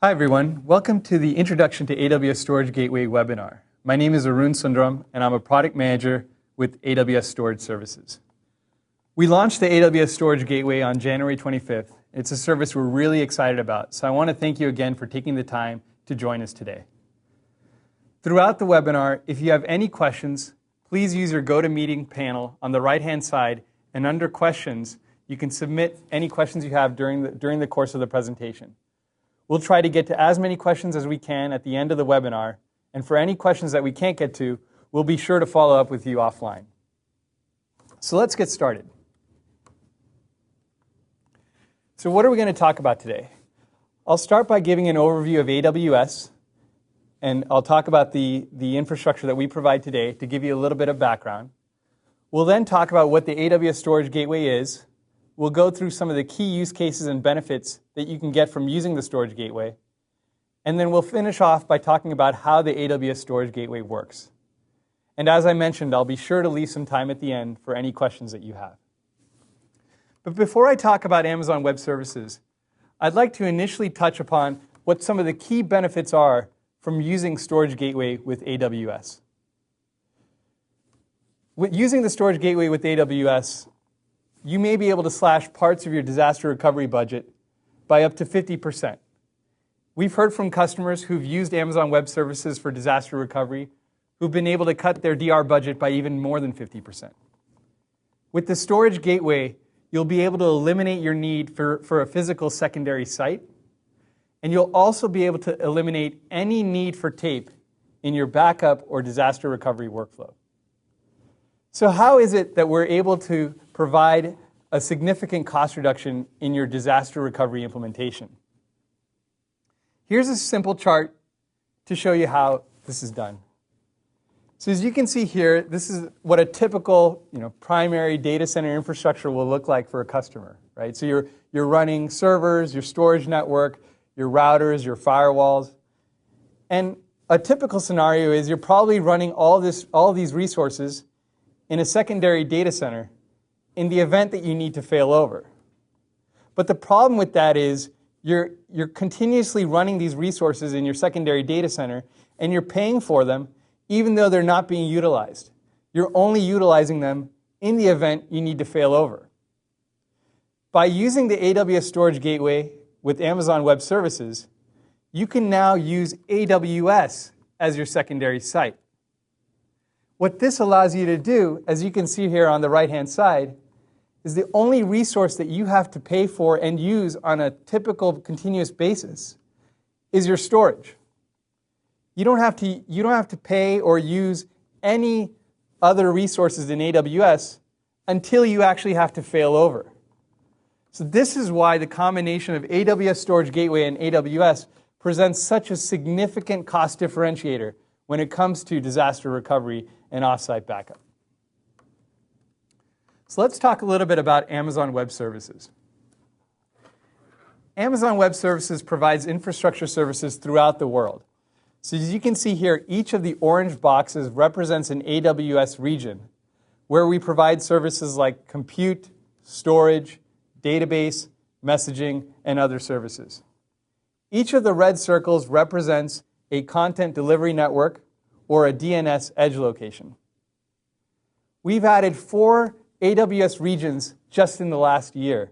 Hi everyone, welcome to the Introduction to AWS Storage Gateway webinar. My name is Arun Sundaram and I'm a product manager with AWS Storage Services. We launched the AWS Storage Gateway on January 25th. It's a service we're really excited about, so I want to thank you again for taking the time to join us today. Throughout the webinar, if you have any questions, please use your GoToMeeting panel on the right-hand side, and under questions, you can submit any questions you have during the course of the presentation. We'll try to get to as many questions as we can at the end of the webinar, and for any questions that we can't get to, we'll be sure to follow up with you offline. So let's get started. So what are we going to talk about today? I'll start by giving an overview of AWS, and I'll talk about the infrastructure that we provide today to give you a little bit of background. We'll then talk about what the AWS Storage Gateway is. We'll go through some of the key use cases and benefits that you can get from using the Storage Gateway. And then we'll finish off by talking about how the AWS Storage Gateway works. And as I mentioned, I'll be sure to leave some time at the end for any questions that you have. But before I talk about Amazon Web Services, I'd like to initially touch upon what some of the key benefits are from using Storage Gateway with AWS. With using the Storage Gateway with AWS, you may be able to slash parts of your disaster recovery budget by up to 50%. We've heard from customers who've used Amazon Web Services for disaster recovery who've been able to cut their DR budget by even more than 50%. With the Storage Gateway, you'll be able to eliminate your need for a physical secondary site, and you'll also be able to eliminate any need for tape in your backup or disaster recovery workflow. So how is it that we're able to provide a significant cost reduction in your disaster recovery implementation? Here's a simple chart to show you how this is done. So as you can see here, this is what a typical primary data center infrastructure will look like for a customer, right? So you're running servers, your storage network, your routers, your firewalls. And a typical scenario is you're probably running all these resources in a secondary data center in the event that you need to fail over. But the problem with that is you're continuously running these resources in your secondary data center, and you're paying for them even though they're not being utilized. You're only utilizing them in the event you need to fail over. By using the AWS Storage Gateway with Amazon Web Services, you can now use AWS as your secondary site. What this allows you to do, as you can see here on the right-hand side, is the only resource that you have to pay for and use on a typical continuous basis is your storage. You don't have to pay or use any other resources in AWS until you actually have to fail over. So this is why the combination of AWS Storage Gateway and AWS presents such a significant cost differentiator when it comes to disaster recovery and offsite backup. So let's talk a little bit about Amazon Web Services. Amazon Web Services provides infrastructure services throughout the world. So as you can see here, each of the orange boxes represents an AWS region where we provide services like compute, storage, database, messaging, and other services. Each of the red circles represents a content delivery network or a DNS edge location. We've added 4 AWS regions just in the last year,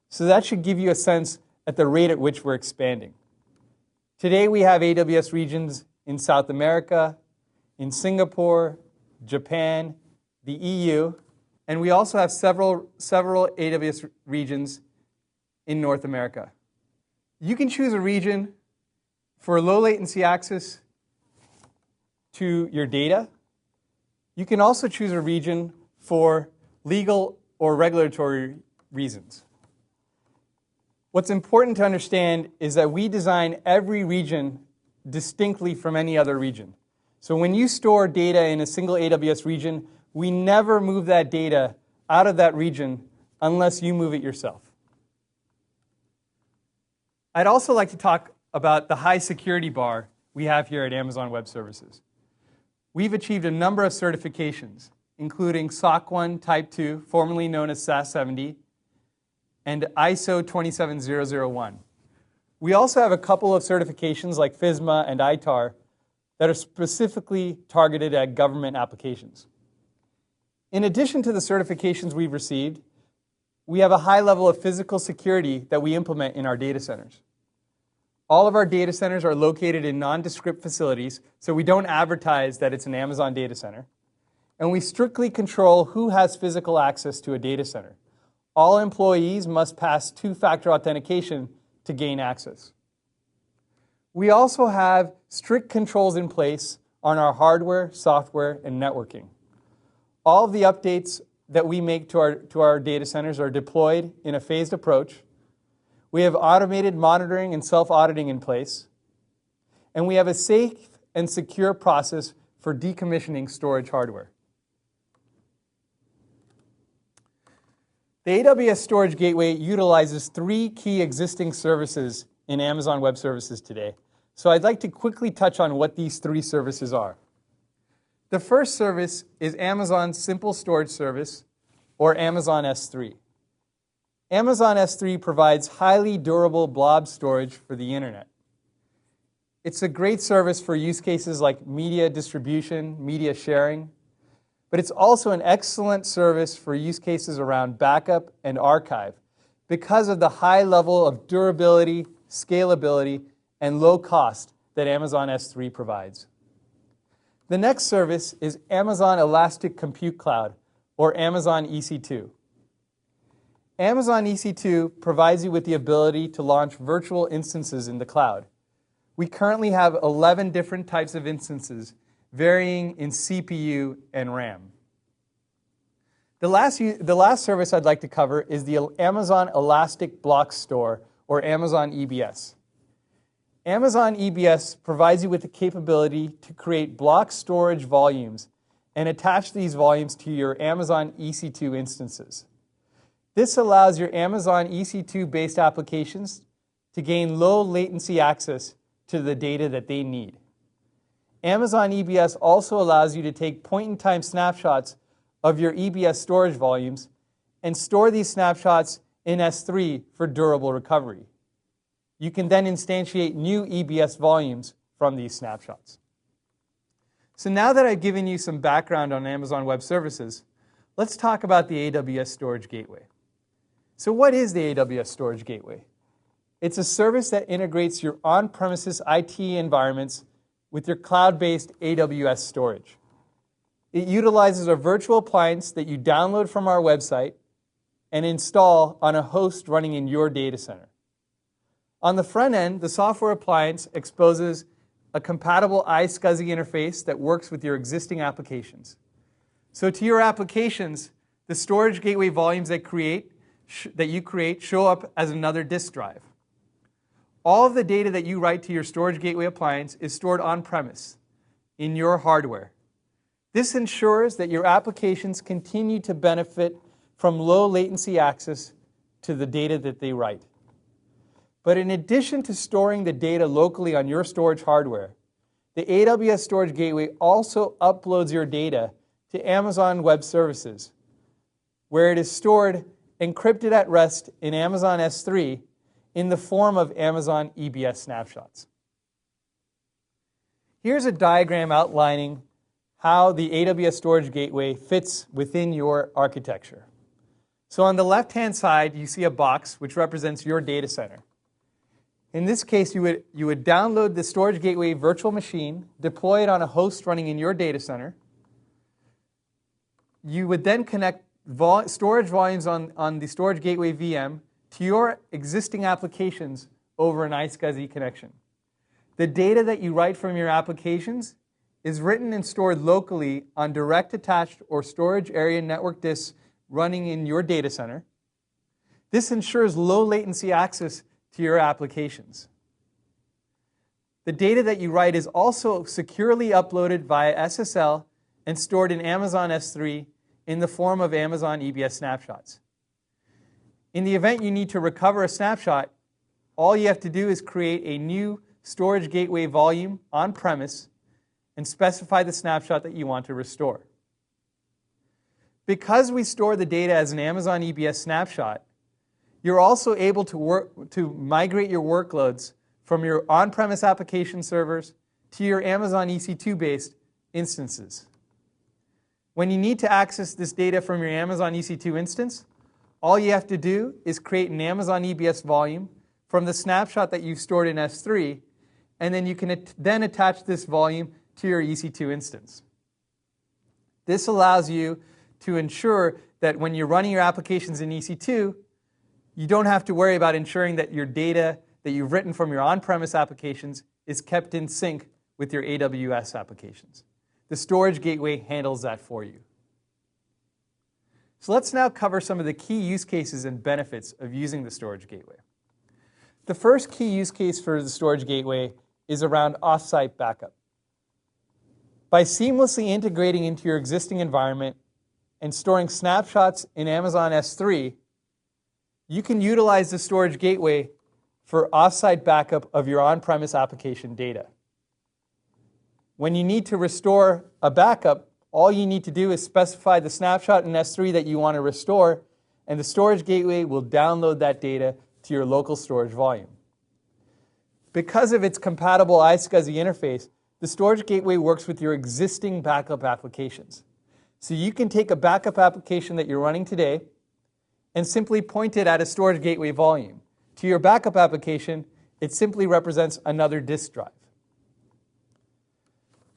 so that should give you a sense at the rate at which we're expanding. Today we have AWS regions in South America, in Singapore, Japan, the EU, and we also have several AWS regions in North America. You can choose a region for low latency access to your data. You can also choose a region for legal or regulatory reasons. What's important to understand is that we design every region distinctly from any other region. So when you store data in a single AWS region, we never move that data out of that region unless you move it yourself. I'd also like to talk about the high security bar we have here at Amazon Web Services. We've achieved a number of certifications, including SOC 1 Type 2, formerly known as SAS 70, and ISO 27001. We also have a couple of certifications like FISMA and ITAR that are specifically targeted at government applications. In addition to the certifications we've received, we have a high level of physical security that we implement in our data centers. All of our data centers are located in nondescript facilities, so we don't advertise that it's an Amazon data center. And we strictly control who has physical access to a data center. All employees must pass two-factor authentication to gain access. We also have strict controls in place on our hardware, software, and networking. All of the updates that we make to our data centers are deployed in a phased approach. We have automated monitoring and self-auditing in place. And we have a safe and secure process for decommissioning storage hardware. The AWS Storage Gateway utilizes 3 key existing services in Amazon Web Services today. So I'd like to quickly touch on what these 3 services are. The first service is Amazon Simple Storage Service, or Amazon S3. Amazon S3 provides highly durable blob storage for the internet. It's a great service for use cases like media distribution, media sharing, but it's also an excellent service for use cases around backup and archive because of the high level of durability, scalability, and low cost that Amazon S3 provides. The next service is Amazon Elastic Compute Cloud, or Amazon EC2. Amazon EC2 provides you with the ability to launch virtual instances in the cloud. We currently have 11 different types of instances, varying in CPU and RAM. The last service I'd like to cover is the Amazon Elastic Block Store, or Amazon EBS. Amazon EBS provides you with the capability to create block storage volumes and attach these volumes to your Amazon EC2 instances. This allows your Amazon EC2-based applications to gain low latency access to the data that they need. Amazon EBS also allows you to take point-in-time snapshots of your EBS storage volumes and store these snapshots in S3 for durable recovery. You can then instantiate new EBS volumes from these snapshots. So now that I've given you some background on Amazon Web Services, let's talk about the AWS Storage Gateway. So what is the AWS Storage Gateway? It's a service that integrates your on-premises IT environments with your cloud-based AWS storage. It utilizes a virtual appliance that you download from our website and install on a host running in your data center. On the front end, the software appliance exposes a compatible iSCSI interface that works with your existing applications. So to your applications, the storage gateway volumes that you create show up as another disk drive. All of the data that you write to your storage gateway appliance is stored on-premise in your hardware. This ensures that your applications continue to benefit from low latency access to the data that they write. But in addition to storing the data locally on your storage hardware, the AWS Storage Gateway also uploads your data to Amazon Web Services, where it is stored encrypted at rest in Amazon S3 in the form of Amazon EBS snapshots. Here's a diagram outlining how the AWS Storage Gateway fits within your architecture. So on the left-hand side, you see a box which represents your data center. In this case, you would download the Storage Gateway virtual machine, deploy it on a host running in your data center. You would then connect storage volumes on the Storage Gateway VM to your existing applications over an iSCSI connection. The data that you write from your applications is written and stored locally on direct attached or storage area network disks running in your data center. This ensures low latency access to your applications. The data that you write is also securely uploaded via SSL and stored in Amazon S3 in the form of Amazon EBS snapshots. In the event you need to recover a snapshot, all you have to do is create a new storage gateway volume on-premise and specify the snapshot that you want to restore. Because we store the data as an Amazon EBS snapshot, You're also able to migrate your workloads from your on-premise application servers to your Amazon EC2-based instances. When you need to access this data from your Amazon EC2 instance, all you have to do is create an Amazon EBS volume from the snapshot that you've stored in S3, and then you can then attach this volume to your EC2 instance. This allows you to ensure that when you're running your applications in EC2, you don't have to worry about ensuring that your data that you've written from your on-premise applications is kept in sync with your AWS applications. The Storage Gateway handles that for you. So let's now cover some of the key use cases and benefits of using the Storage Gateway. The first key use case for the Storage Gateway is around offsite backup. By seamlessly integrating into your existing environment and storing snapshots in Amazon S3, you can utilize the Storage Gateway for offsite backup of your on-premise application data. When you need to restore a backup, all you need to do is specify the snapshot in S3 that you want to restore, and the Storage Gateway will download that data to your local storage volume. Because of its compatible iSCSI interface, the Storage Gateway works with your existing backup applications. So you can take a backup application that you're running today and simply point it at a Storage Gateway volume. To your backup application, it simply represents another disk drive.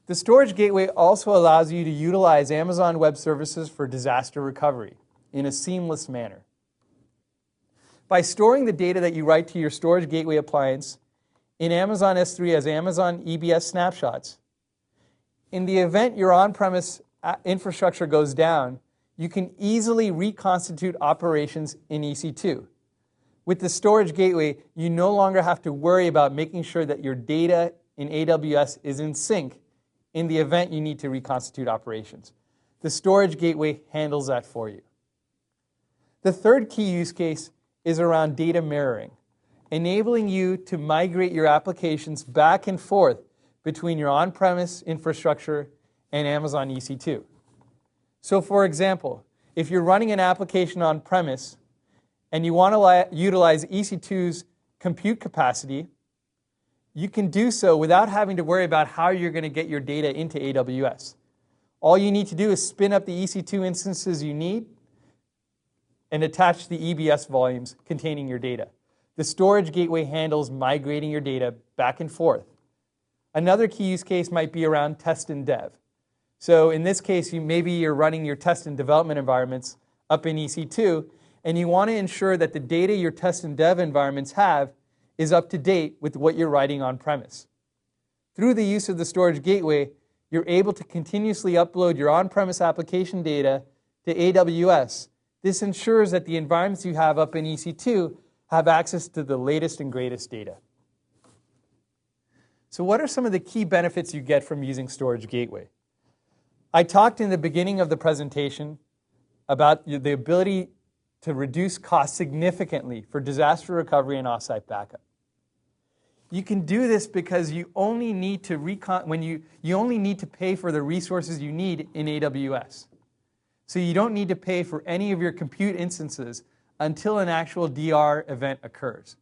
The Storage Gateway also allows you to utilize Amazon Web Services for disaster recovery in a seamless manner. By storing the data that you write to your Storage Gateway appliance in Amazon S3 as Amazon EBS snapshots, in the event your on-premise infrastructure goes down, you can easily reconstitute operations in EC2. With the Storage Gateway, you no longer have to worry about making sure that your data in AWS is in sync in the event you need to reconstitute operations. The Storage Gateway handles that for you. The third key use case is around data mirroring, enabling you to migrate your applications back and forth between your on-premise infrastructure and Amazon EC2. So for example, if you're running an application on-premise and you want to utilize EC2's compute capacity, you can do so without having to worry about how you're going to get your data into AWS. All you need to do is spin up the EC2 instances you need and attach the EBS volumes containing your data. The Storage Gateway handles migrating your data back and forth. Another key use case might be around test and dev. So in this case, maybe you're running your test and development environments up in EC2, and you want to ensure that the data your test and dev environments have is up to date with what you're writing on premise. Through the use of the Storage Gateway, you're able to continuously upload your on-premise application data to AWS. This ensures that the environments you have up in EC2 have access to the latest and greatest data. So what are some of the key benefits you get from using Storage Gateway? I talked in the beginning of the presentation about the ability to reduce costs significantly for disaster recovery and offsite backup. You can do this because you only need to you only need to pay for the resources you need in AWS. So you don't need to pay for any of your compute instances until an actual DR event occurs.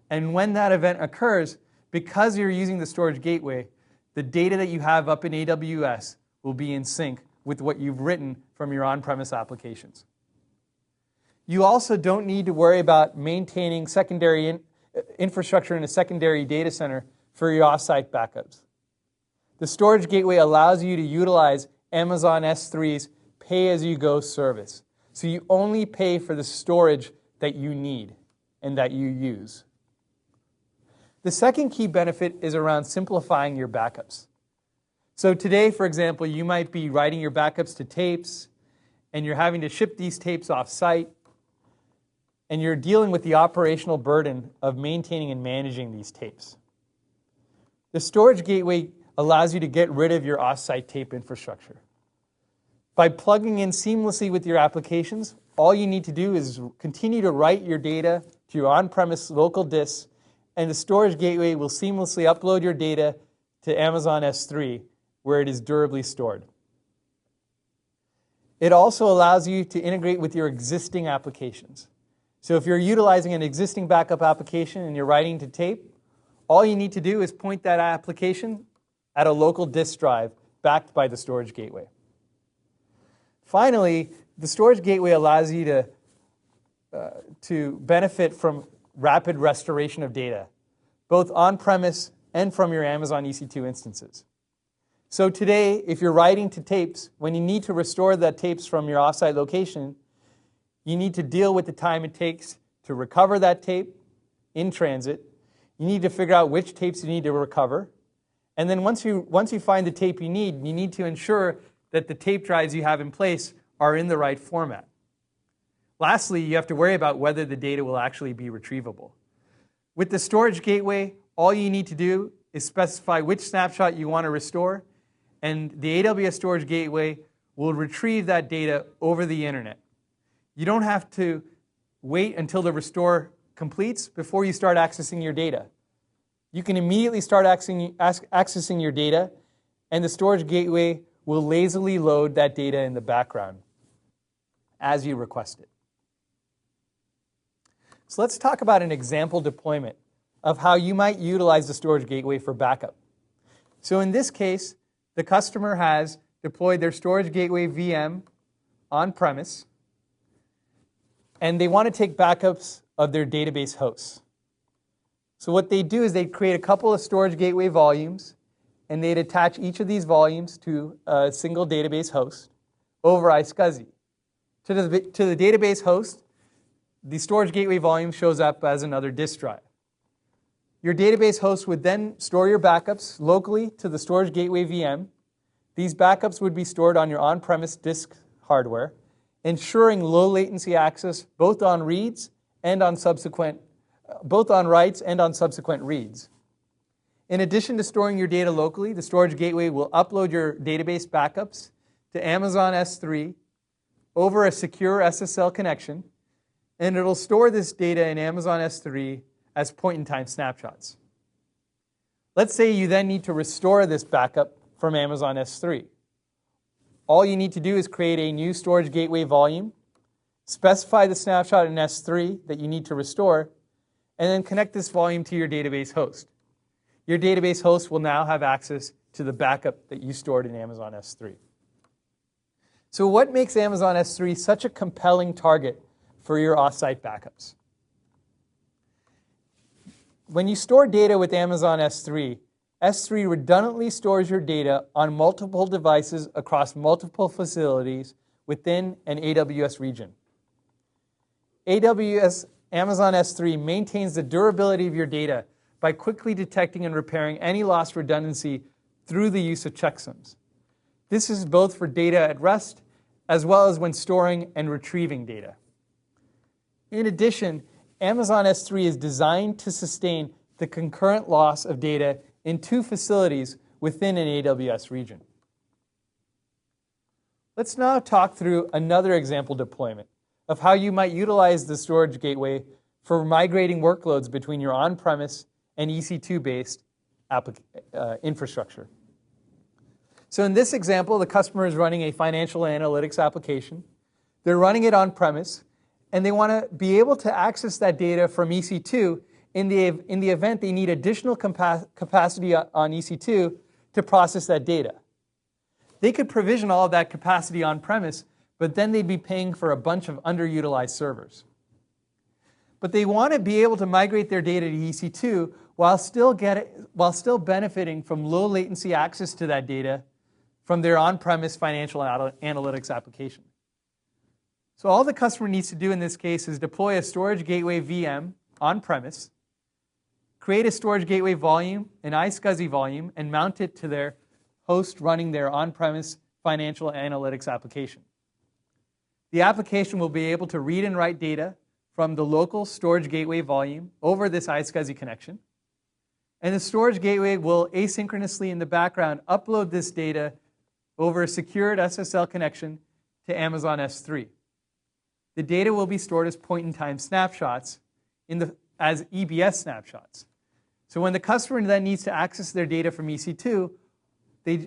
And when that event occurs, because you're using the Storage Gateway, the data that you have up in AWS will be in sync with what you've written from your on-premise applications. You also don't need to worry about maintaining secondary infrastructure in a secondary data center for your offsite backups. The Storage Gateway allows you to utilize Amazon S3's pay-as-you-go service. So you only pay for the storage that you need and that you use. The second key benefit is around simplifying your backups. So today, for example, you might be writing your backups to tapes, and you're having to ship these tapes off-site, and you're dealing with the operational burden of maintaining and managing these tapes. The Storage Gateway allows you to get rid of your off-site tape infrastructure. By plugging in seamlessly with your applications, all you need to do is continue to write your data to your on-premise local disks, and the Storage Gateway will seamlessly upload your data to Amazon S3, where it is durably stored. It also allows you to integrate with your existing applications. So if you're utilizing an existing backup application and you're writing to tape, all you need to do is point that application at a local disk drive backed by the Storage Gateway. Finally, the Storage Gateway allows you to benefit from rapid restoration of data, both on-premise and from your Amazon EC2 instances. So today, if you're writing to tapes, when you need to restore the tapes from your offsite location, you need to deal with the time it takes to recover that tape in transit. You need to figure out which tapes you need to recover. And then once you find the tape you need to ensure that the tape drives you have in place are in the right format. Lastly, you have to worry about whether the data will actually be retrievable. With the Storage Gateway, all you need to do is specify which snapshot you want to restore, and the AWS Storage Gateway will retrieve that data over the internet. You don't have to wait until the restore completes before you start accessing your data. You can immediately start accessing your data, and the Storage Gateway will lazily load that data in the background as you request it. So let's talk about an example deployment of how you might utilize the Storage Gateway for backup. So in this case, the customer has deployed their Storage Gateway VM on-premise, and they want to take backups of their database hosts. So what they do is they create a couple of Storage Gateway volumes, and they'd attach each of these volumes to a single database host over iSCSI. To the database host, the Storage Gateway volume shows up as another disk drive. Your database host would then store your backups locally to the Storage Gateway VM. These backups would be stored on your on-premise disk hardware, ensuring low latency access both on writes and on subsequent reads. In addition to storing your data locally, the Storage Gateway will upload your database backups to Amazon S3 over a secure SSL connection, and it'll store this data in Amazon S3 as point-in-time snapshots. Let's say you then need to restore this backup from Amazon S3. All you need to do is create a new Storage Gateway volume, specify the snapshot in S3 that you need to restore, and then connect this volume to your database host. Your database host will now have access to the backup that you stored in Amazon S3. So what makes Amazon S3 such a compelling target for your offsite backups? When you store data with Amazon S3, S3 redundantly stores your data on multiple devices across multiple facilities within an AWS region. Amazon S3 maintains the durability of your data by quickly detecting and repairing any lost redundancy through the use of checksums. This is both for data at rest as well as when storing and retrieving data. In addition, Amazon S3 is designed to sustain the concurrent loss of data in 2 facilities within an AWS region. Let's now talk through another example deployment of how you might utilize the Storage Gateway for migrating workloads between your on-premise and EC2-based infrastructure. So in this example, the customer is running a financial analytics application. They're running it on-premise, and they want to be able to access that data from EC2 in the event they need additional capacity on EC2 to process that data. They could provision all of that capacity on-premise, but then they'd be paying for a bunch of underutilized servers. But they want to be able to migrate their data to EC2 while still benefiting from low latency access to that data from their on-premise financial analytics application. So all the customer needs to do in this case is deploy a Storage Gateway VM on-premise, create a Storage Gateway volume, an iSCSI volume, and mount it to their host running their on-premise financial analytics application. The application will be able to read and write data from the local Storage Gateway volume over this iSCSI connection. And the Storage Gateway will asynchronously in the background upload this data over a secured SSL connection to Amazon S3. The data will be stored as point-in-time snapshots as EBS snapshots. So when the customer then needs to access their data from EC2,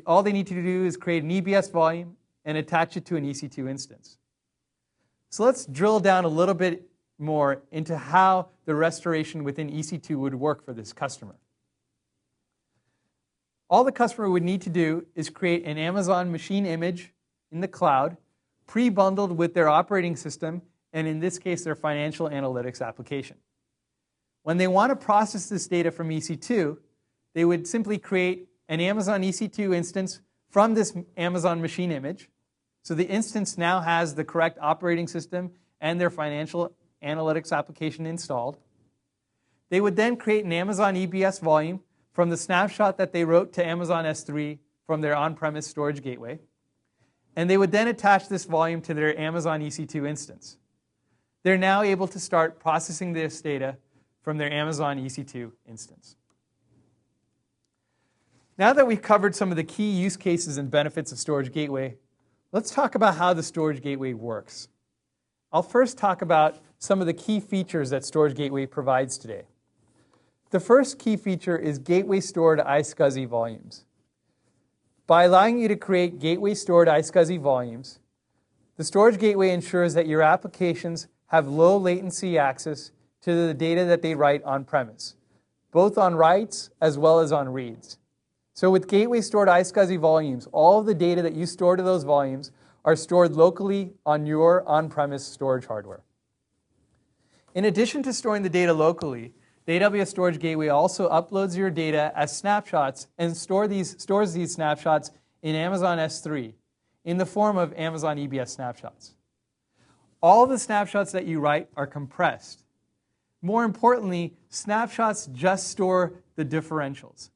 all they need to do is create an EBS volume and attach it to an EC2 instance. So let's drill down a little bit more into how the restoration within EC2 would work for this customer. All the customer would need to do is create an Amazon machine image in the cloud, pre-bundled with their operating system, and in this case, their financial analytics application. When they want to process this data from EC2, they would simply create an Amazon EC2 instance from this Amazon machine image. So the instance now has the correct operating system and their financial analytics application installed. They would then create an Amazon EBS volume from the snapshot that they wrote to Amazon S3 from their on-premise storage gateway. And they would then attach this volume to their Amazon EC2 instance. They're now able to start processing this data from their Amazon EC2 instance. Now that we've covered some of the key use cases and benefits of Storage Gateway, let's talk about how the Storage Gateway works. I'll first talk about some of the key features that Storage Gateway provides today. The first key feature is gateway-stored iSCSI volumes. By allowing you to create gateway-stored iSCSI volumes, the Storage Gateway ensures that your applications have low latency access to the data that they write on-premise, both on writes as well as on reads. So with gateway-stored iSCSI volumes, all of the data that you store to those volumes are stored locally on your on-premise storage hardware. In addition to storing the data locally, the AWS Storage Gateway also uploads your data as snapshots and stores these snapshots in Amazon S3 in the form of Amazon EBS snapshots. All the snapshots that you write are compressed. More importantly, snapshots just store the differentials.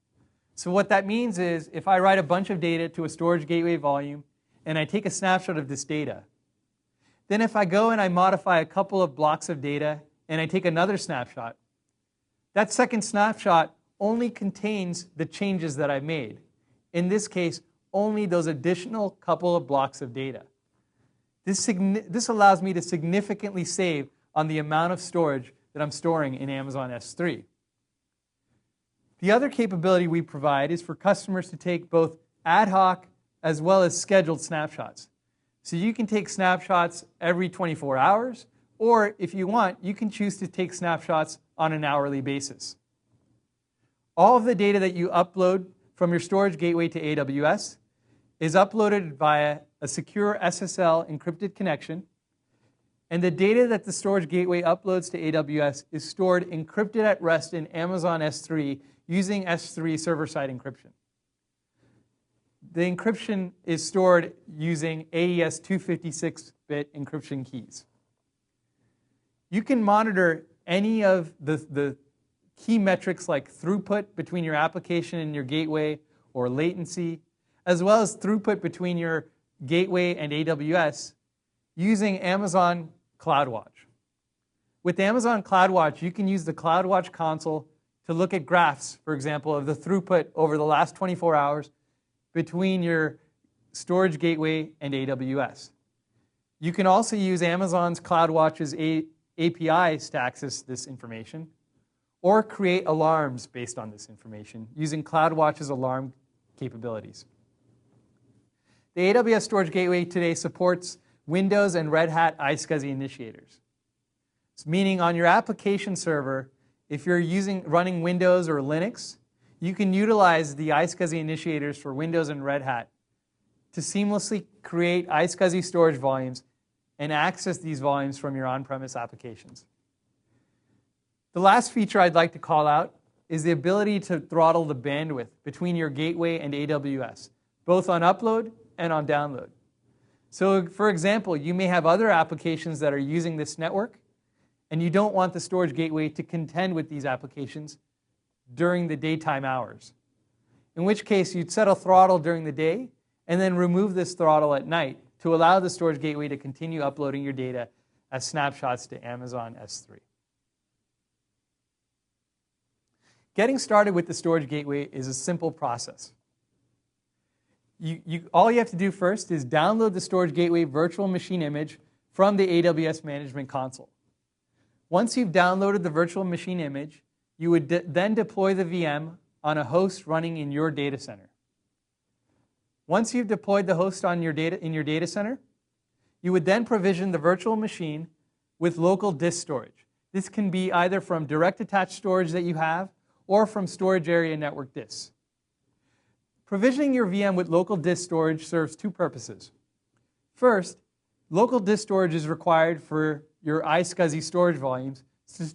So what that means is if I write a bunch of data to a Storage Gateway volume and I take a snapshot of this data, then if I go and I modify a couple of blocks of data and I take another snapshot, that second snapshot only contains the changes that I made. In this case, only those additional couple of blocks of data. This allows me to significantly save on the amount of storage that I'm storing in Amazon S3. The other capability we provide is for customers to take both ad hoc as well as scheduled snapshots. So you can take snapshots every 24 hours, or if you want, you can choose to take snapshots on an hourly basis. All of the data that you upload from your Storage Gateway to AWS is uploaded via a secure SSL encrypted connection, and the data that the Storage Gateway uploads to AWS is stored encrypted at rest in Amazon S3 using S3 server-side encryption. The encryption is stored using AES 256-bit encryption keys. You can monitor any of the key metrics like throughput between your application and your gateway or latency, as well as throughput between your gateway and AWS using Amazon CloudWatch. With Amazon CloudWatch, you can use the CloudWatch console to look at graphs, for example, of the throughput over the last 24 hours between your Storage Gateway and AWS. You can also use Amazon's CloudWatch's APIs to access this information, or create alarms based on this information using CloudWatch's alarm capabilities. The AWS Storage Gateway today supports Windows and Red Hat iSCSI initiators. It's meaning on your application server, if you're running Windows or Linux, you can utilize the iSCSI initiators for Windows and Red Hat to seamlessly create iSCSI storage volumes and access these volumes from your on-premise applications. The last feature I'd like to call out is the ability to throttle the bandwidth between your gateway and AWS, both on upload and on download. So for example, you may have other applications that are using this network, and you don't want the Storage Gateway to contend with these applications during the daytime hours. In which case, you'd set a throttle during the day, and then remove this throttle at night to allow the Storage Gateway to continue uploading your data as snapshots to Amazon S3. Getting started with the Storage Gateway is a simple process. All you have to do first is download the Storage Gateway virtual machine image from the AWS Management Console. Once you've downloaded the virtual machine image, you would then deploy the VM on a host running in your data center. Once you've deployed the host in your data center, you would then provision the virtual machine with local disk storage. This can be either from direct attached storage that you have or from storage area network disks. Provisioning your VM with local disk storage serves two purposes. First, local disk storage is required for your iSCSI storage volumes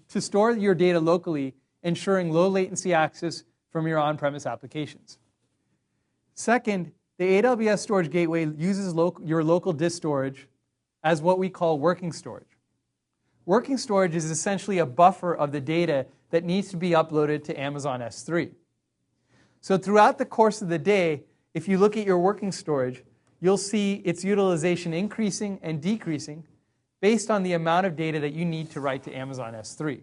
to store your data locally, ensuring low latency access from your on-premise applications. Second, the AWS Storage Gateway uses your local disk storage as what we call working storage. Working storage is essentially a buffer of the data that needs to be uploaded to Amazon S3. So throughout the course of the day, if you look at your working storage, you'll see its utilization increasing and decreasing based on the amount of data that you need to write to Amazon S3.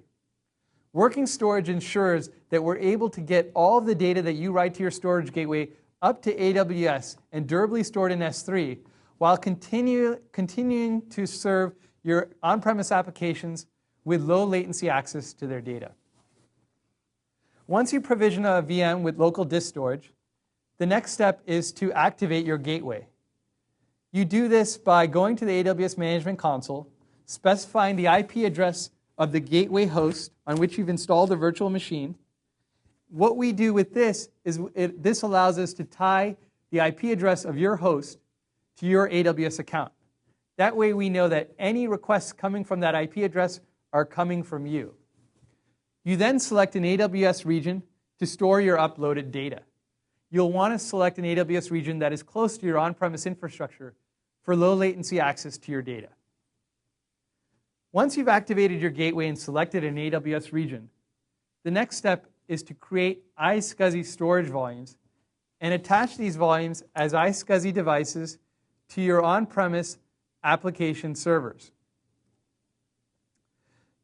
Working storage ensures that we're able to get all of the data that you write to your storage gateway up to AWS and durably stored in S3 while continuing to serve your on-premise applications with low latency access to their data. Once you provision a VM with local disk storage, the next step is to activate your gateway. You do this by going to the AWS Management Console, specifying the IP address of the gateway host on which you've installed the virtual machine. What we do with this is this allows us to tie the IP address of your host to your AWS account. That way we know that any requests coming from that IP address are coming from you. You then select an AWS region to store your uploaded data. You'll want to select an AWS region that is close to your on-premise infrastructure for low latency access to your data. Once you've activated your gateway and selected an AWS region, the next step is to create iSCSI storage volumes and attach these volumes as iSCSI devices to your on-premise application servers.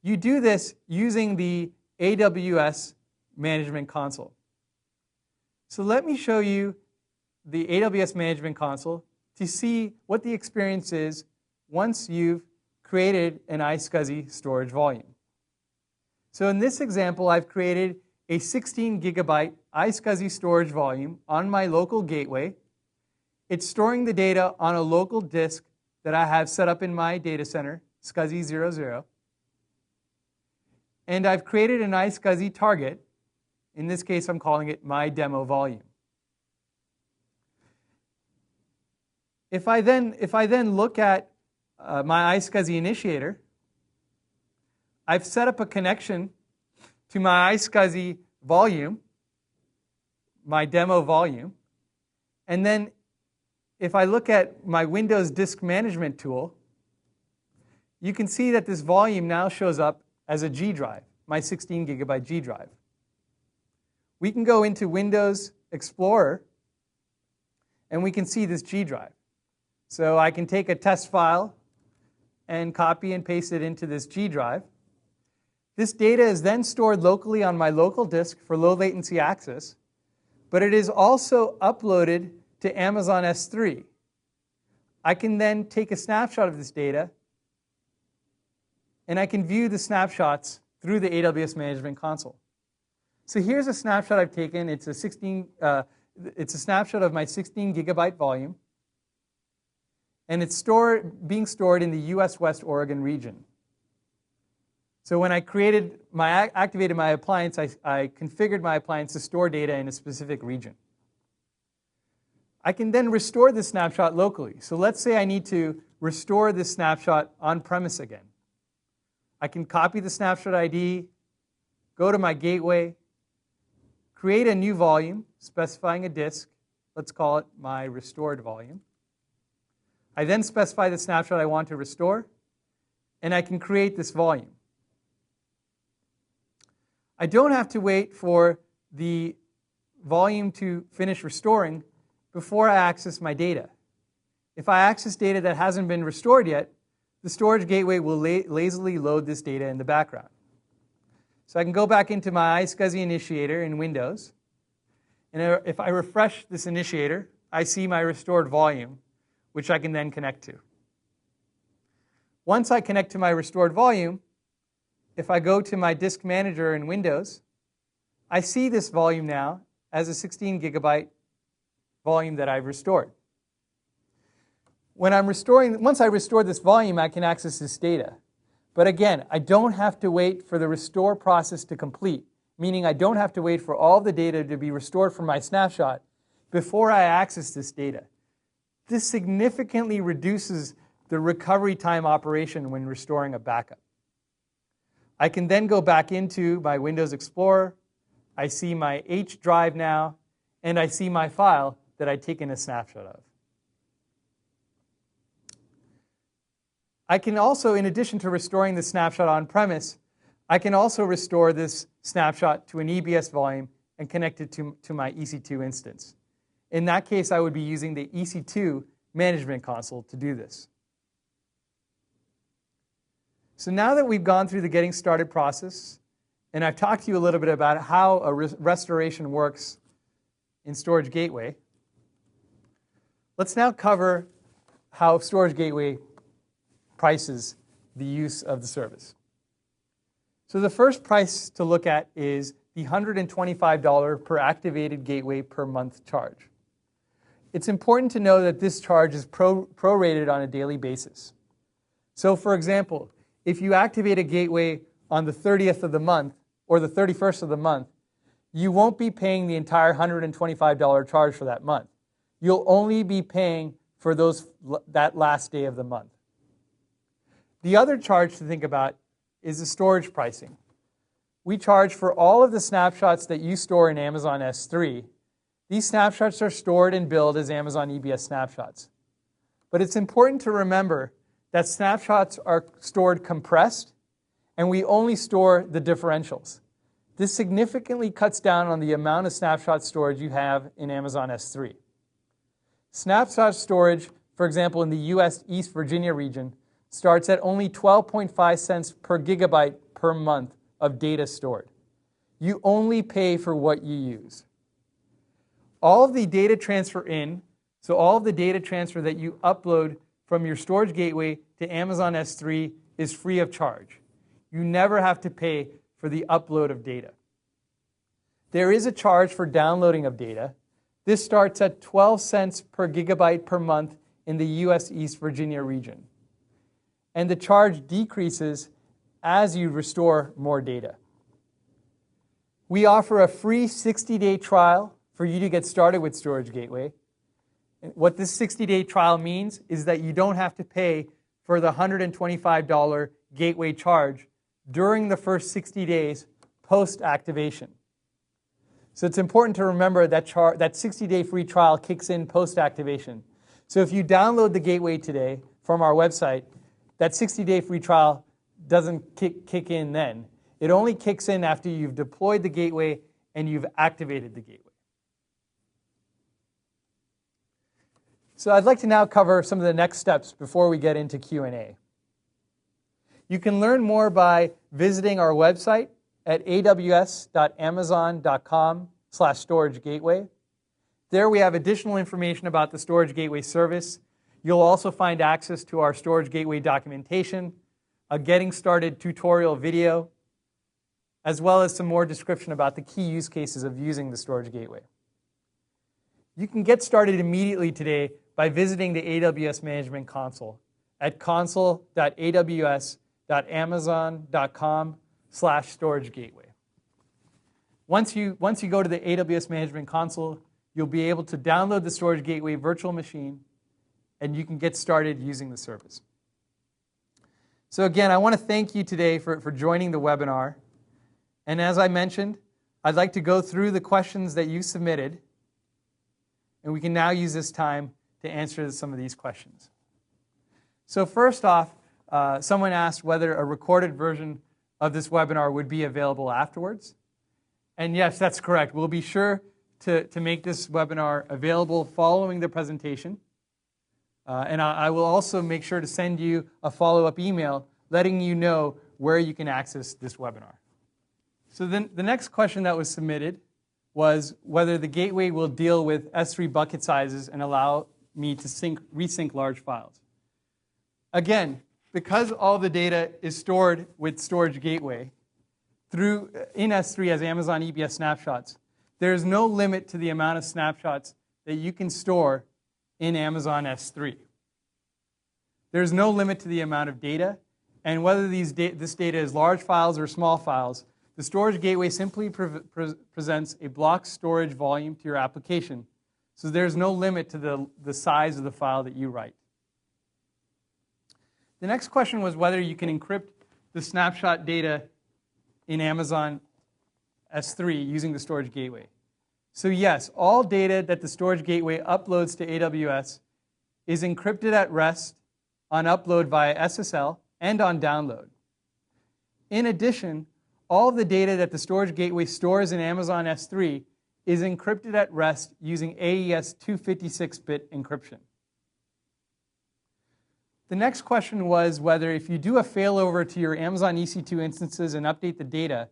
You do this using the AWS Management Console. So let me show you the AWS Management Console to see what the experience is once you've created an iSCSI storage volume. So in this example, I've created a 16 gigabyte iSCSI storage volume on my local gateway. It's storing the data on a local disk that I have set up in my data center, SCSI 00. And I've created an iSCSI target. In this case, I'm calling it my demo volume. If I then look at my iSCSI initiator, I've set up a connection to my iSCSI volume, my demo volume, and then if I look at my Windows Disk Management tool, you can see that this volume now shows up as a G drive, my 16 gigabyte G drive. We can go into Windows Explorer, and we can see this G drive. So I can take a test file and copy and paste it into this G drive. This data is then stored locally on my local disk for low latency access, but it is also uploaded to Amazon S3. I can then take a snapshot of this data, and I can view the snapshots through the AWS Management Console. So here's a snapshot I've taken. It's a snapshot of my 16 gigabyte volume, and it's being stored in the US West Oregon region. So when I activated my appliance, I configured my appliance to store data in a specific region. I can then restore this snapshot locally. So let's say I need to restore this snapshot on-premise again. I can copy the snapshot ID, go to my gateway, create a new volume, specifying a disk. Let's call it my restored volume. I then specify the snapshot I want to restore, and I can create this volume. I don't have to wait for the volume to finish restoring before I access my data. If I access data that hasn't been restored yet, the storage gateway will lazily load this data in the background. So I can go back into my iSCSI initiator in Windows, and if I refresh this initiator, I see my restored volume, which I can then connect to. Once I connect to my restored volume, if I go to my disk manager in Windows, I see this volume now as a 16 gigabyte volume that I've restored. Once I restore this volume, I can access this data. But again, I don't have to wait for the restore process to complete, meaning I don't have to wait for all the data to be restored from my snapshot before I access this data. This significantly reduces the recovery time operation when restoring a backup. I can then go back into my Windows Explorer. I see my H drive now, and I see my file that I'd taken a snapshot of. I can also, in addition to restoring the snapshot on-premise, I can also restore this snapshot to an EBS volume and connect it to my EC2 instance. In that case, I would be using the EC2 management console to do this. So now that we've gone through the getting started process, and I've talked to you a little bit about how a restoration works in Storage Gateway, let's now cover how Storage Gateway prices the use of the service. So the first price to look at is the $125 per activated gateway per month charge. It's important to know that this charge is prorated on a daily basis. So for example, if you activate a gateway on the 30th of the month or the 31st of the month, you won't be paying the entire $125 charge for that month. You'll only be paying for that last day of the month. The other charge to think about is the storage pricing. We charge for all of the snapshots that you store in Amazon S3. These snapshots are stored and billed as Amazon EBS snapshots. But it's important to remember that snapshots are stored compressed, and we only store the differentials. This significantly cuts down on the amount of snapshot storage you have in Amazon S3. Snapshot storage, for example, in the US East Virginia region, starts at only 12.5 cents per gigabyte per month of data stored. You only pay for what you use. All of the data transfer so all of the data transfer that you upload from your storage gateway to Amazon S3 is free of charge. You never have to pay for the upload of data. There is a charge for downloading of data. This starts at 12 cents per gigabyte per month in the US East Virginia region. And the charge decreases as you restore more data. We offer a free 60-day trial for you to get started with Storage Gateway. What this 60-day trial means is that you don't have to pay for the $125 gateway charge during the first 60 days post-activation. So it's important to remember that that 60-day free trial kicks in post-activation. So if you download the gateway today from our website, that 60-day free trial doesn't kick in then. It only kicks in after you've deployed the gateway and you've activated the gateway. So I'd like to now cover some of the next steps before we get into Q&A. You can learn more by visiting our website at aws.amazon.com/storagegateway. There we have additional information about the Storage Gateway service. You'll also find access to our Storage Gateway documentation, a Getting Started tutorial video, as well as some more description about the key use cases of using the Storage Gateway. You can get started immediately today by visiting the AWS Management Console at console.aws.amazon.com/storagegateway. Once you go to the AWS Management Console, you'll be able to download the Storage Gateway virtual machine, and you can get started using the service. So again, I want to thank you today for joining the webinar. And as I mentioned, I'd like to go through the questions that you submitted, and we can now use this time to answer some of these questions. So first off, someone asked whether a recorded version of this webinar would be available afterwards. And yes, that's correct. We'll be sure to make this webinar available following the presentation. And I will also make sure to send you a follow-up email letting you know where you can access this webinar. So then the next question that was submitted was whether the gateway will deal with S3 bucket sizes and allow me to resync large files. Again, because all the data is stored with Storage Gateway in S3 as Amazon EBS snapshots, there is no limit to the amount of snapshots that you can store in Amazon S3. There's no limit to the amount of data, and whether this data is large files or small files, the storage gateway simply presents a block storage volume to your application. So there's no limit to the size of the file that you write. The next question was whether you can encrypt the snapshot data in Amazon S3 using the storage gateway. So yes, all data that the storage gateway uploads to AWS is encrypted at rest on upload via SSL and on download. In addition, all of the data that the storage gateway stores in Amazon S3 is encrypted at rest using AES 256-bit encryption. The next question was whether if you do a failover to your Amazon EC2 instances and update the data,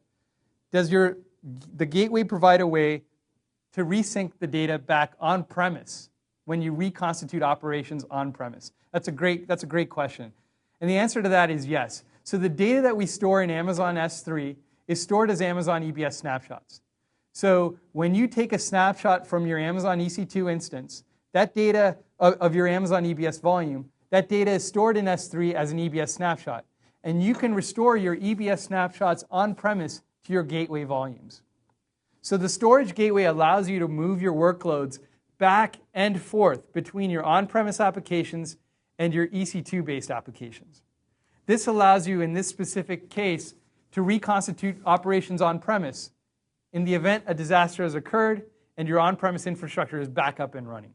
does the gateway provide a way to resync the data back on-premise when you reconstitute operations on-premise? That's a great question. And the answer to that is yes. So the data that we store in Amazon S3 is stored as Amazon EBS snapshots. So when you take a snapshot from your Amazon EC2 instance, that data of your Amazon EBS volume, that data is stored in S3 as an EBS snapshot. And you can restore your EBS snapshots on-premise to your gateway volumes. So the storage gateway allows you to move your workloads back and forth between your on-premise applications and your EC2-based applications. This allows you, in this specific case, to reconstitute operations on-premise in the event a disaster has occurred and your on-premise infrastructure is back up and running.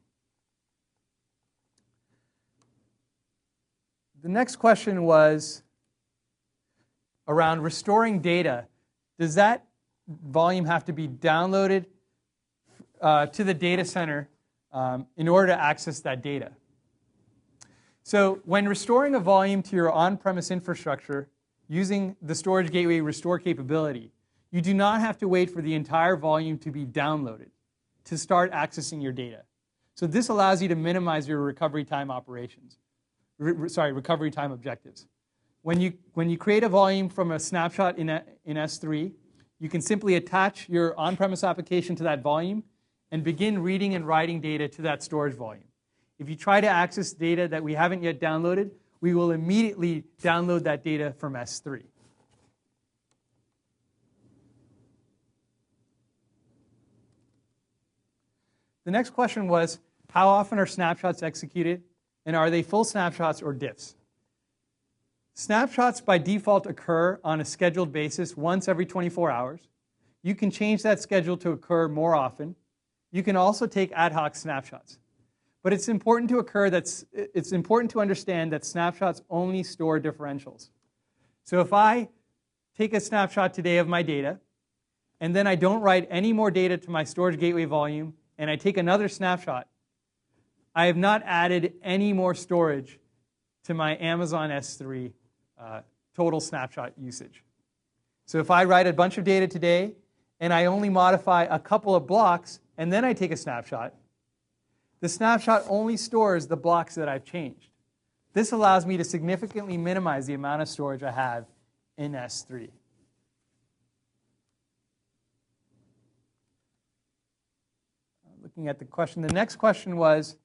The next question was around restoring data. Does that volume have to be downloaded to the data center in order to access that data? So when restoring a volume to your on-premise infrastructure using the storage gateway restore capability, you do not have to wait for the entire volume to be downloaded to start accessing your data. So this allows you to minimize your recovery time operations. Recovery time objectives. When you create a volume from a snapshot in S3, you can simply attach your on-premise application to that volume and begin reading and writing data to that storage volume. If you try to access data that we haven't yet downloaded, we will immediately download that data from S3. The next question was, how often are snapshots executed, and are they full snapshots or diffs? Snapshots by default occur on a scheduled basis once every 24 hours. You can change that schedule to occur more often. You can also take ad hoc snapshots. But it's important to understand that snapshots only store differentials. So if I take a snapshot today of my data, and then I don't write any more data to my storage gateway volume, and I take another snapshot, I have not added any more storage to my Amazon S3 total snapshot usage. So if I write a bunch of data today, and I only modify a couple of blocks, and then I take a snapshot, the snapshot only stores the blocks that I've changed. This allows me to significantly minimize the amount of storage I have in S3. Looking at the question, the next question was,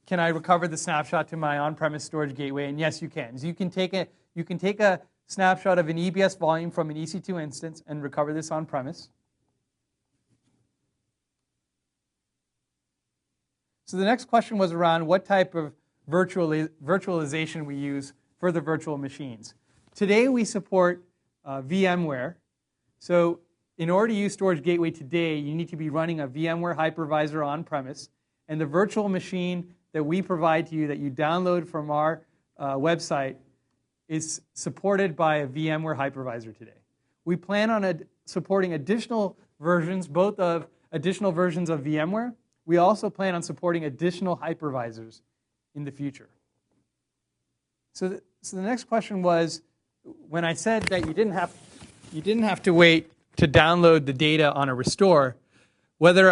can I recover the snapshot to my on-premise storage gateway? And yes, you can. So you can take a snapshot of an EBS volume from an EC2 instance and recover this on-premise. So the next question was around what type of virtualization we use for the virtual machines. Today we support VMware. So in order to use Storage Gateway today, you need to be running a VMware hypervisor on-premise. And the virtual machine that we provide to you that you download from our website is supported by a VMware hypervisor today. We plan on supporting additional versions, both of additional versions of VMware. We also plan on supporting additional hypervisors in the future. So the next question was, when I said that you didn't have to wait to download the data on a restore, whether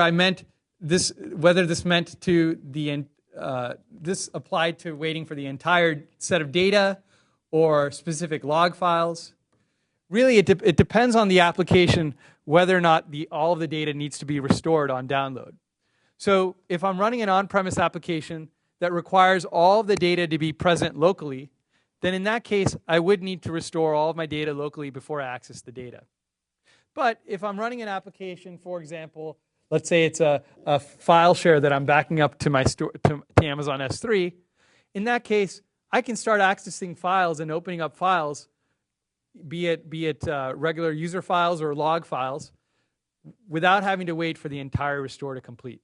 this meant to this applied to waiting for the entire set of data or specific log files. Really, it depends on the application whether or not all of the data needs to be restored on download. So if I'm running an on-premise application that requires all of the data to be present locally, then in that case, I would need to restore all of my data locally before I access the data. But if I'm running an application, for example, let's say it's a file share that I'm backing up to my to Amazon S3, in that case, I can start accessing files and opening up files, be it regular user files or log files, without having to wait for the entire restore to complete.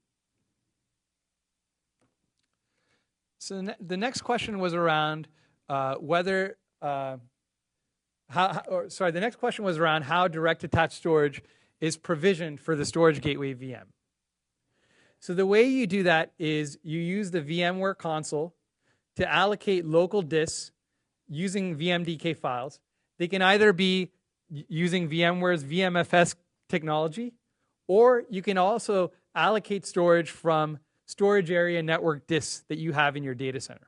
So the next question was around the next question was around how direct attached storage is provisioned for the Storage Gateway VM. So the way you do that is you use the VMware console to allocate local disks using VMDK files. They can either be using VMware's VMFS technology, or you can also allocate storage from storage area network disks that you have in your data center.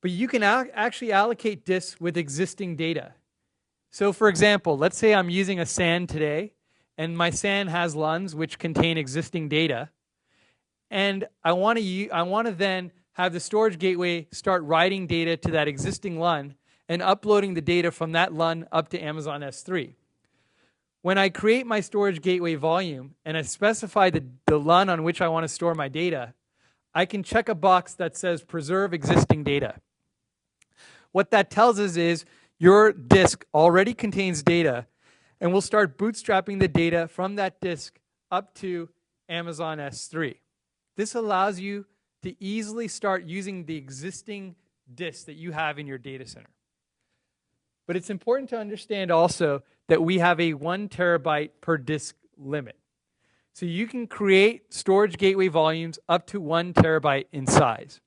But you can actually allocate disks with existing data. So for example, let's say I'm using a SAN today, and my SAN has LUNs which contain existing data, and I want to then have the storage gateway start writing data to that existing LUN and uploading the data from that LUN up to Amazon S3. When I create my storage gateway volume and I specify the LUN on which I want to store my data, I can check a box that says preserve existing data. What that tells us is your disk already contains data, and we'll start bootstrapping the data from that disk up to Amazon S3. This allows you to easily start using the existing disks that you have in your data center. But it's important to understand also that we have a 1 terabyte per disk limit. So you can create storage gateway volumes up to 1 terabyte in size.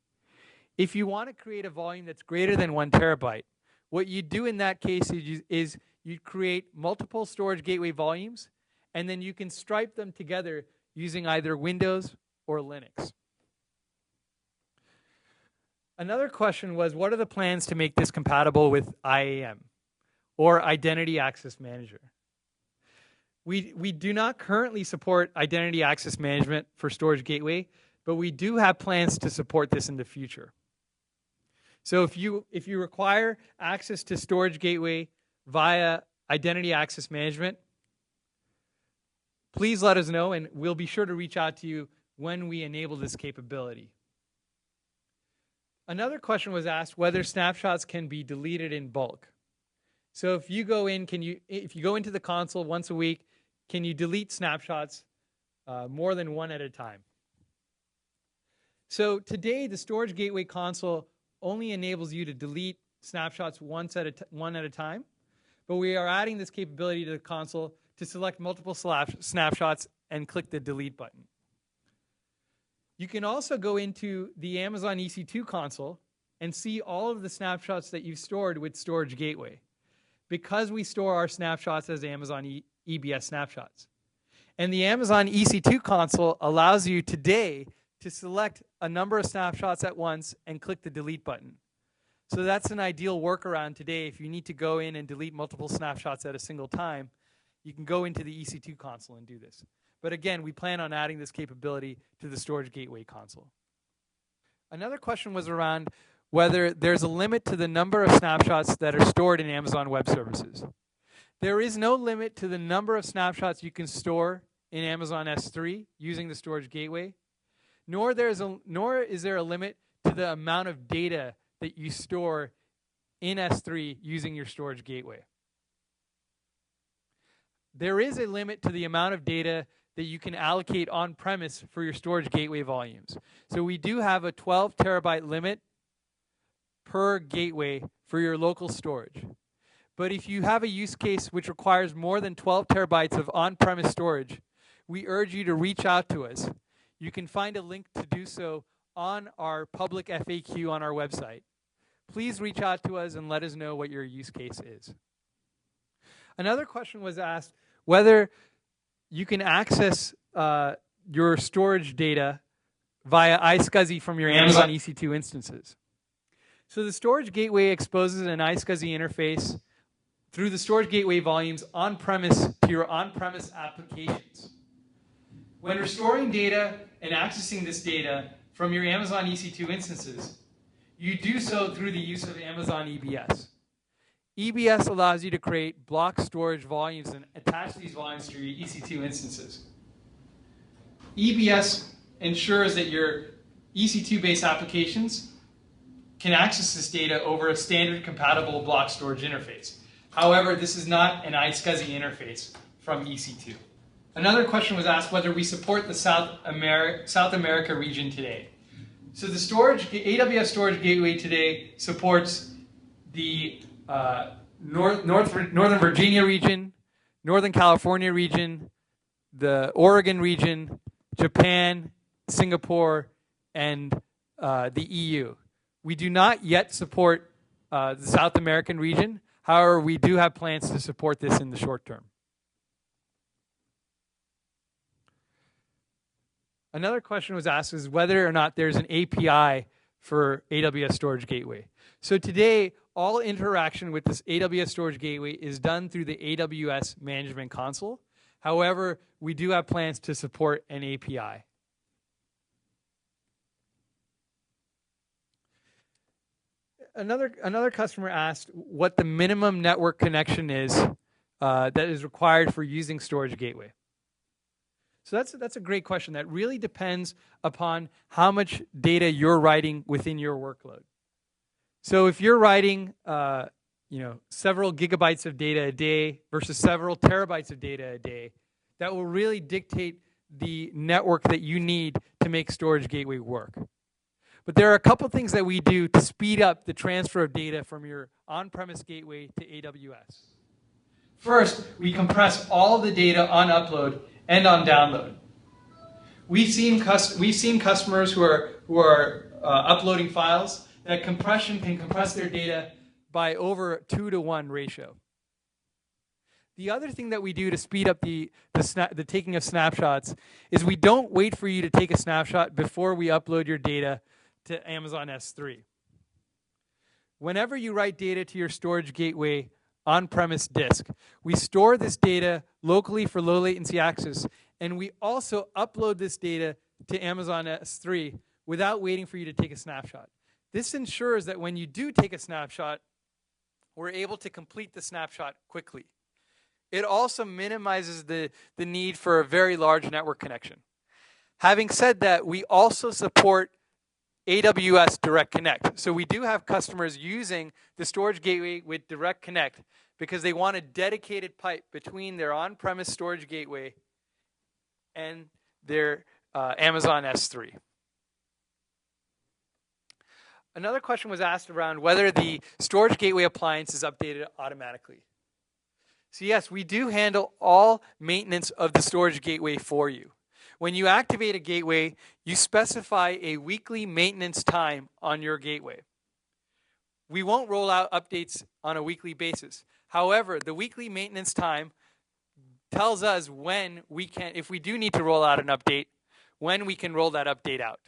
If you want to create a volume that's greater than 1 terabyte, what you do in that case is you create multiple storage gateway volumes, and then you can stripe them together using either Windows or Linux. Another question was, what are the plans to make this compatible with IAM, or Identity Access Manager? We do not currently support Identity Access Management for Storage Gateway, but we do have plans to support this in the future. So if you require access to Storage Gateway via Identity Access Management, please let us know, and we'll be sure to reach out to you when we enable this capability. Another question was asked whether snapshots can be deleted in bulk. So if you go into the console once a week, can you delete snapshots more than one at a time? So today, the Storage Gateway console only enables you to delete snapshots one at a time, but we are adding this capability to the console to select multiple snapshots and click the delete button. You can also go into the Amazon EC2 console and see all of the snapshots that you've stored with Storage Gateway, because we store our snapshots as Amazon EBS snapshots. And the Amazon EC2 console allows you today to select a number of snapshots at once and click the delete button. So that's an ideal workaround today. If you need to go in and delete multiple snapshots at a single time, you can go into the EC2 console and do this. But again, we plan on adding this capability to the Storage Gateway console. Another question was around whether there's a limit to the number of snapshots that are stored in Amazon Web Services. There is no limit to the number of snapshots you can store in Amazon S3 using the Storage Gateway, nor is there a limit to the amount of data that you store in S3 using your Storage Gateway. There is a limit to the amount of data that you can allocate on-premise for your Storage Gateway volumes. So we do have a 12 terabyte limit per gateway for your local storage. But if you have a use case which requires more than 12 terabytes of on-premise storage, we urge you to reach out to us. You can find a link to do so on our public FAQ on our website. Please reach out to us and let us know what your use case is. Another question was asked whether you can access your storage data via iSCSI from your Amazon EC2 instances. So the Storage Gateway exposes an iSCSI interface through the Storage Gateway volumes on-premise to your on-premise applications. When restoring data and accessing this data from your Amazon EC2 instances, You do so through the use of Amazon EBS. EBS allows you to create block storage volumes and attach these volumes to your EC2 instances. EBS ensures that your EC2-based applications can access this data over a standard compatible block storage interface. However, this is not an iSCSI interface from EC2. Another question was asked whether we support the South America region today. So the AWS Storage Gateway today supports the Northern Virginia region, Northern California region, the Oregon region, Japan, Singapore, and the EU. We do not yet support the South American region. However, we do have plans to support this in the short term. Another question was asked is whether or not there's an API for AWS Storage Gateway. So today, all interaction with this AWS Storage Gateway is done through the AWS Management Console. However, we do have plans to support an API. Another customer asked what the minimum network connection is that is required for using Storage Gateway. So that's a great question. That really depends upon how much data you're writing within your workload. So if you're writing several gigabytes of data a day versus several terabytes of data a day, that will really dictate the network that you need to make Storage Gateway work. But there are a couple things that we do to speed up the transfer of data from your on-premise gateway to AWS. First, we compress all the data on upload and on download. We've seen customers who are uploading files that compression can compress their data by over a 2-to-1 ratio. The other thing that we do to speed up the taking of snapshots is we don't wait for you to take a snapshot before we upload your data to Amazon S3. Whenever you write data to your storage gateway on-premise disk, we store this data locally for low latency access, and we also upload this data to Amazon S3 without waiting for you to take a snapshot. This ensures that when you do take a snapshot, we're able to complete the snapshot quickly. It also minimizes the need for a very large network connection. Having said that, we also support AWS Direct Connect. So we do have customers using the storage gateway with Direct Connect because they want a dedicated pipe between their on-premise storage gateway and their Amazon S3. Another question was asked around whether the storage gateway appliance is updated automatically. So yes, we do handle all maintenance of the storage gateway for you. When you activate a gateway, you specify a weekly maintenance time on your gateway. We won't roll out updates on a weekly basis. However, the weekly maintenance time tells us when we can, if we do need to roll out an update, when we can roll that update out.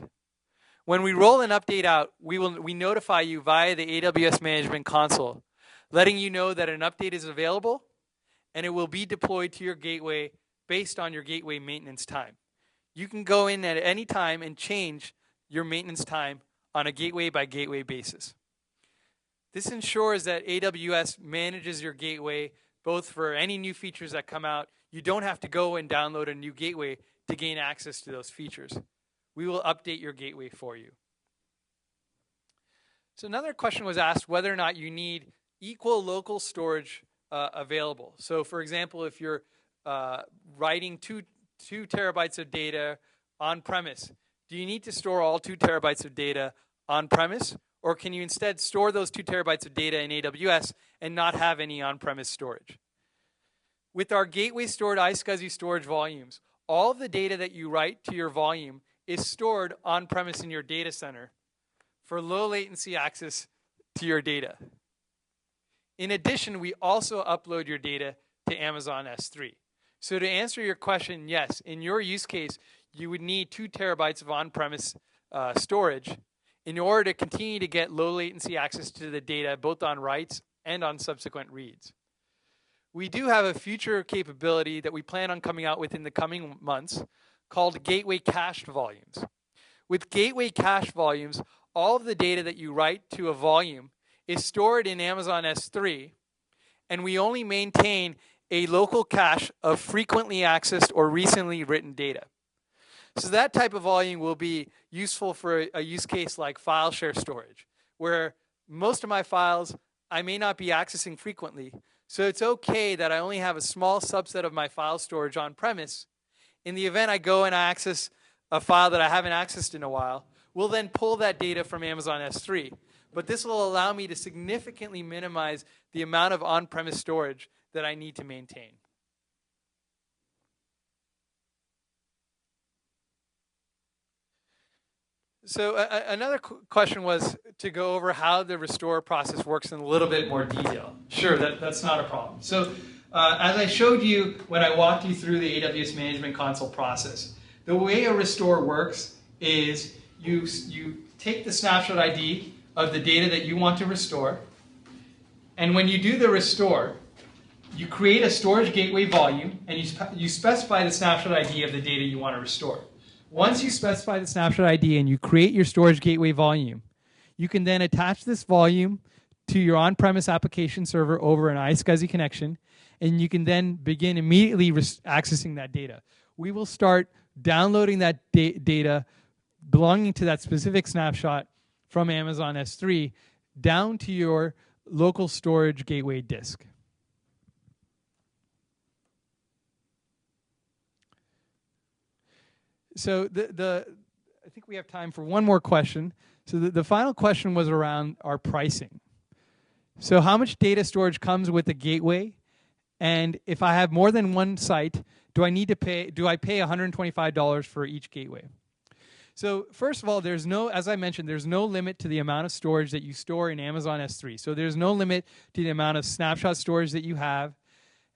When we roll an update out, we notify you via the AWS Management Console, letting you know that an update is available and it will be deployed to your gateway based on your gateway maintenance time. You can go in at any time and change your maintenance time on a gateway-by-gateway basis. This ensures that AWS manages your gateway both for any new features that come out. You don't have to go and download a new gateway to gain access to those features. We will update your gateway for you. So another question was asked whether or not you need equal local storage available. So for example, if you're writing 2 terabytes of data on-premise, do you need to store all 2 terabytes of data on-premise? Or can you instead store those 2 terabytes of data in AWS and not have any on-premise storage? With our gateway-stored iSCSI storage volumes, all of the data that you write to your volume is stored on-premise in your data center for low latency access to your data. In addition, we also upload your data to Amazon S3. So to answer your question, yes, in your use case, you would need 2 terabytes of on-premise storage in order to continue to get low latency access to the data, both on writes and on subsequent reads. We do have a future capability that we plan on coming out with in the coming months called Gateway Cached Volumes. With Gateway Cached Volumes, all of the data that you write to a volume is stored in Amazon S3, and we only maintain a local cache of frequently accessed or recently written data. So that type of volume will be useful for a use case like file share storage, where most of my files I may not be accessing frequently. So it's okay that I only have a small subset of my file storage on premise. In the event I go and I access a file that I haven't accessed in a while, we'll then pull that data from Amazon S3. But this will allow me to significantly minimize the amount of on-premise storage that I need to maintain. So another question was to go over how the restore process works in a little bit more detail. Sure, that's not a problem. So as I showed you when I walked you through the AWS Management Console process, the way a restore works is you take the snapshot ID of the data that you want to restore, and when you do the restore, you create a storage gateway volume, and you specify the snapshot ID of the data you want to restore. Once you specify the snapshot ID and you create your storage gateway volume, you can then attach this volume to your on-premise application server over an iSCSI connection, and you can then begin immediately accessing that data. We will start downloading that data belonging to that specific snapshot from Amazon S3 down to your local storage gateway disk. So I think we have time for one more question. So the final question was around our pricing. So how much data storage comes with the gateway? And if I have more than one site, do I pay $125 for each gateway? So first of all, as I mentioned, there's no limit to the amount of storage that you store in Amazon S3. So there's no limit to the amount of snapshot storage that you have,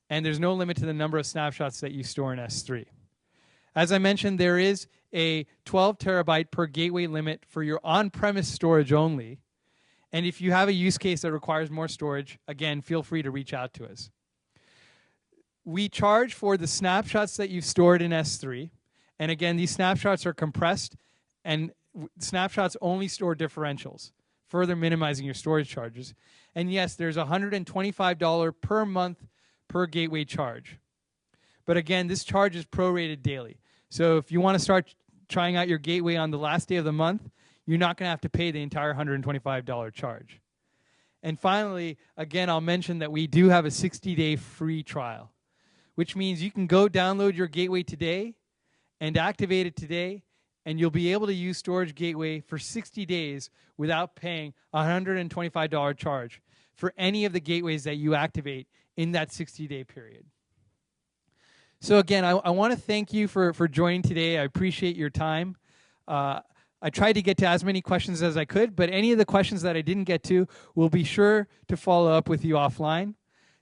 and there's no limit to the number of snapshots that you store in S3. As I mentioned, there is a 12 terabyte per gateway limit for your on-premise storage only. And if you have a use case that requires more storage, again, feel free to reach out to us. We charge for the snapshots that you've stored in S3. And again, these snapshots are compressed, and snapshots only store differentials, further minimizing your storage charges. And yes, there's $125 per month per gateway charge. But again, this charge is prorated daily. So if you want to start trying out your gateway on the last day of the month, you're not going to have to pay the entire $125 charge. And finally, again, I'll mention that we do have a 60-day free trial, which means you can go download your gateway today and activate it today, and you'll be able to use Storage Gateway for 60 days without paying a $125 charge for any of the gateways that you activate in that 60-day period. So again, I want to thank you for joining today. I appreciate your time. I tried to get to as many questions as I could, but any of the questions that I didn't get to, we'll be sure to follow up with you offline.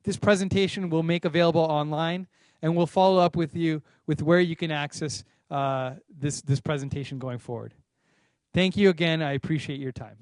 This presentation we'll make available online, and we'll follow up with you with where you can access this presentation going forward. Thank you again. I appreciate your time.